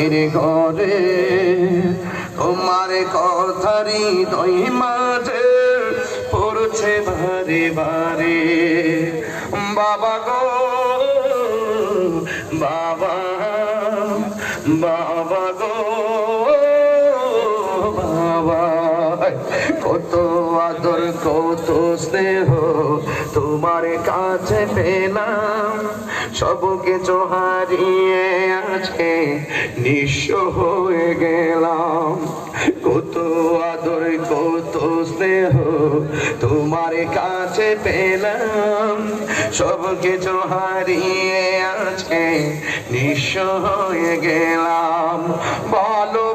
মাটির ঘরে তোমার কথারি দই মাঝে পড়ছে বারে বারে বাবা গো বাবা বাবা গো বাবা কত আদর কত স্নেহ তোমার কাছে পেলাম সব কিছু হারিয়ে আজকে নিঃস্ব হয়ে গেলাম কত আদর কত স্নেহ তোমার কাছে পেলাম সব কিছু হারিয়ে আজকে নিঃস্ব হয়ে গেলাম বলো